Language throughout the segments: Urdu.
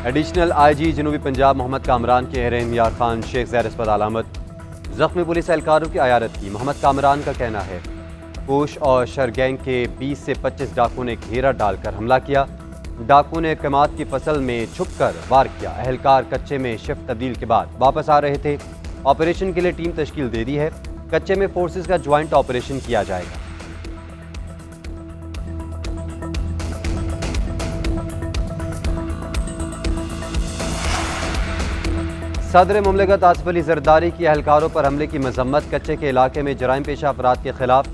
ایڈیشنل آئی جی جنوبی پنجاب محمد کامران کے اہرم یار خان شیخ زیر اسپتال آمد، زخمی پولیس اہلکاروں کی عیادت کی۔ محمد کامران کا کہنا ہے کوش اور شرگینگ کے 20 سے 25 ڈاکوؤں نے گھیرا ڈال کر حملہ کیا۔ ڈاکوؤں نے قیمات کی فصل میں چھپ کر وار کیا۔ اہلکار کچے میں شفٹ تبدیل کے بعد واپس آ رہے تھے۔ آپریشن کے لیے ٹیم تشکیل دے دی ہے۔ کچے میں فورسز کا جوائنٹ آپریشن کیا جائے گا۔ صدر مملکت آصف علی زرداری کی اہلکاروں پر حملے کی مذمت۔ کچے کے علاقے میں جرائم پیشہ افراد کے خلاف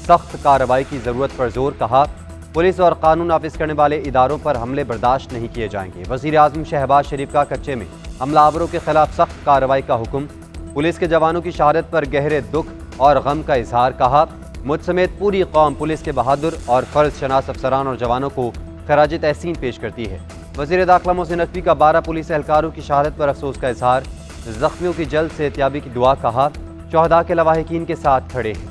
سخت کارروائی کی ضرورت پر زور۔ کہا پولیس اور قانون نافذ کرنے والے اداروں پر حملے برداشت نہیں کیے جائیں گے۔ وزیر اعظم شہباز شریف کا کچے میں حملہ آوروں کے خلاف سخت کارروائی کا حکم۔ پولیس کے جوانوں کی شہادت پر گہرے دکھ اور غم کا اظہار۔ کہا مجھ سمیت پوری قوم پولیس کے بہادر اور فرض شناس افسران اور جوانوں کو خراج تحسین پیش کرتی ہے۔ وزیر داخلہ محسن نقوی کا 12 پولیس اہلکاروں کی شہادت پر افسوس کا اظہار۔ زخمیوں کی جلد صحتیابی کی دعا۔ کہا شہداء کے لواحقین کے ساتھ کھڑے ہیں۔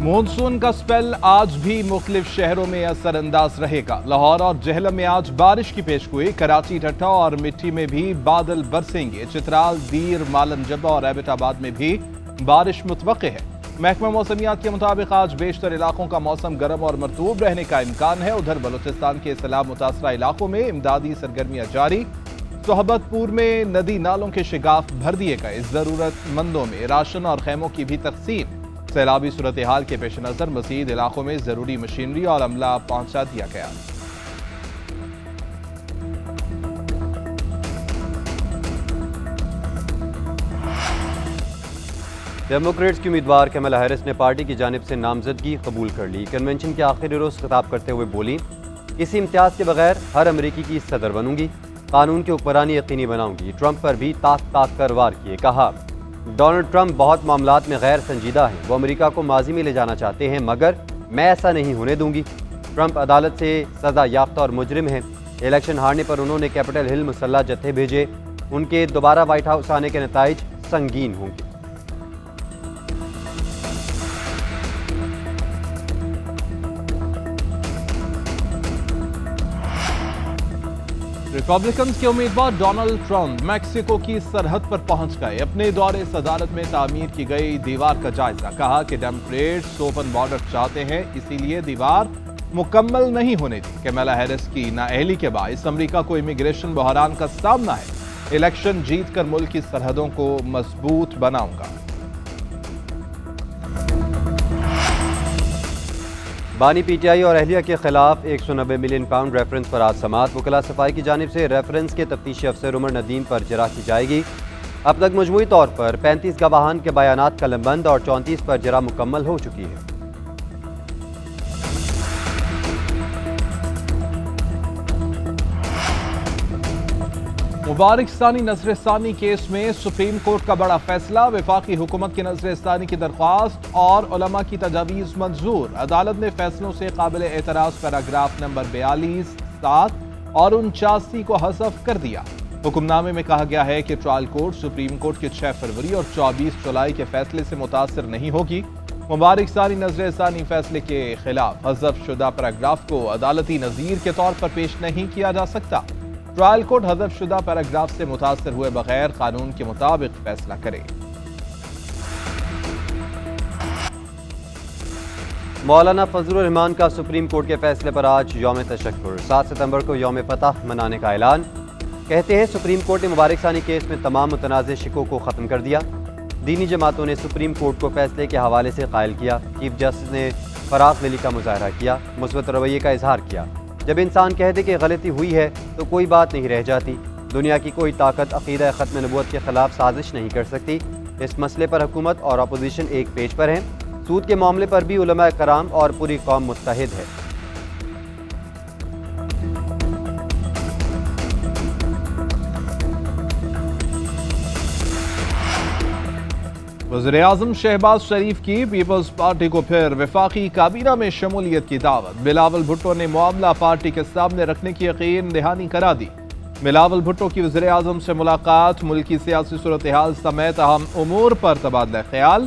مونسون کا سپیل آج بھی مختلف شہروں میں اثر انداز رہے گا۔ لاہور اور جہلم میں آج بارش کی پیشگوئی۔ کراچی، ٹھٹھہ اور مٹھی میں بھی بادل برسیں گے۔ چترال، دیر، مالم جبہ اور ایبٹ آباد میں بھی بارش متوقع ہے۔ محکمہ موسمیات کے مطابق آج بیشتر علاقوں کا موسم گرم اور مرطوب رہنے کا امکان ہے۔ ادھر بلوچستان کے سیلاب متاثرہ علاقوں میں امدادی سرگرمیاں جاری۔ صحبت پور میں ندی نالوں کے شگاف بھر دیے گئے۔ ضرورت مندوں میں راشن اور خیموں کی بھی تقسیم۔ سیلابی صورتحال کے پیش نظر مزید علاقوں میں ضروری مشینری اور عملہ پہنچا دیا گیا۔ ڈیموکریٹس کی امیدوار کیملا ہیرس نے پارٹی کی جانب سے نامزدگی قبول کر لی۔ کنونشن کے آخری روز خطاب کرتے ہوئے بولی کسی امتیاز کے بغیر ہر امریکی کی صدر بنوں گی، قانون کی حکمرانی یقینی بناؤں گی۔ ٹرمپ پر بھی تاک کر وار کیے۔ کہا ڈونلڈ ٹرمپ بہت معاملات میں غیر سنجیدہ ہیں، وہ امریکہ کو ماضی میں لے جانا چاہتے ہیں، مگر میں ایسا نہیں ہونے دوں گی۔ ٹرمپ عدالت سے سزا یافتہ اور مجرم ہیں۔ الیکشن ہارنے پر انہوں نے کیپٹل ہل مسلح جتھے بھیجے۔ ان کے دوبارہ وائٹ ہاؤس آنے کے نتائج سنگین ہوں گے۔ ریپبلکنز کے امیدوار ڈونلڈ ٹرمپ میکسیکو کی سرحد پر پہنچ گئے۔ اپنے دورے صدارت میں تعمیر کی گئی دیوار کا جائزہ۔ کہا کہ ڈیموکریٹس اوپن بارڈر چاہتے ہیں، اسی لیے دیوار مکمل نہیں ہونے دی۔ کیملا ہیرس کی نااہلی کے باعث امریکہ کو امیگریشن بحران کا سامنا ہے۔ الیکشن جیت کر ملک کی سرحدوں کو مضبوط بناؤں گا۔ بانی پی ٹی آئی اور اہلیہ کے خلاف 190 ملین پاؤنڈ ریفرنس پر آج سماعت۔ وکلاء صفائی کی جانب سے ریفرنس کے تفتیشی افسر عمر ندیم پر جرح کی جائے گی۔ اب تک مجموعی طور پر 35 گواہان کے بیانات قلمبند اور 34 پر جرح مکمل ہو چکی ہے۔ مبارک ثانی نظر ثانی کیس میں سپریم کورٹ کا بڑا فیصلہ۔ وفاقی حکومت کی نظر ثانی کی درخواست اور علماء کی تجاویز منظور۔ عدالت نے فیصلوں سے قابل اعتراض پیراگراف نمبر 42, 7 اور 89 کو حذف کر دیا۔ حکم نامے میں کہا گیا ہے کہ ٹرائل کورٹ سپریم کورٹ کے 6 فروری اور 24 جولائی کے فیصلے سے متاثر نہیں ہوگی۔ مبارک ثانی نظر ثانی فیصلے کے خلاف حذف شدہ پیراگراف کو عدالتی نظیر کے طور پر پیش نہیں کیا جا سکتا۔ ٹرائل کورٹ حذف شدہ پیراگراف سے متاثر ہوئے بغیر قانون کے مطابق فیصلہ کرے۔ مولانا فضل الرحمان کا سپریم کورٹ کے فیصلے پر آج یوم تشکر۔ 7 ستمبر کو یوم فتح منانے کا اعلان۔ کہتے ہیں سپریم کورٹ نے مبارک ثانی کیس میں تمام متنازع شکوں کو ختم کر دیا۔ دینی جماعتوں نے سپریم کورٹ کو فیصلے کے حوالے سے قائل کیا۔ چیف جسٹس نے فراغ دلی کا مظاہرہ کیا، مثبت رویے کا اظہار کیا۔ جب انسان کہہ دے کہ غلطی ہوئی ہے تو کوئی بات نہیں رہ جاتی۔ دنیا کی کوئی طاقت عقیدہ ختم نبوت کے خلاف سازش نہیں کر سکتی۔ اس مسئلے پر حکومت اور اپوزیشن ایک پیج پر ہیں۔ سود کے معاملے پر بھی علماء کرام اور پوری قوم متحد ہے۔ وزیر اعظم شہباز شریف کی پیپلز پارٹی کو پھر وفاقی کابینہ میں شمولیت کی دعوت۔ بلاول بھٹو نے معاملہ پارٹی کے سامنے رکھنے کی یقین دہانی کرا دی۔ بلاول بھٹو کی وزیر اعظم سے ملاقات، ملکی سیاسی صورتحال سمیت اہم امور پر تبادلہ خیال۔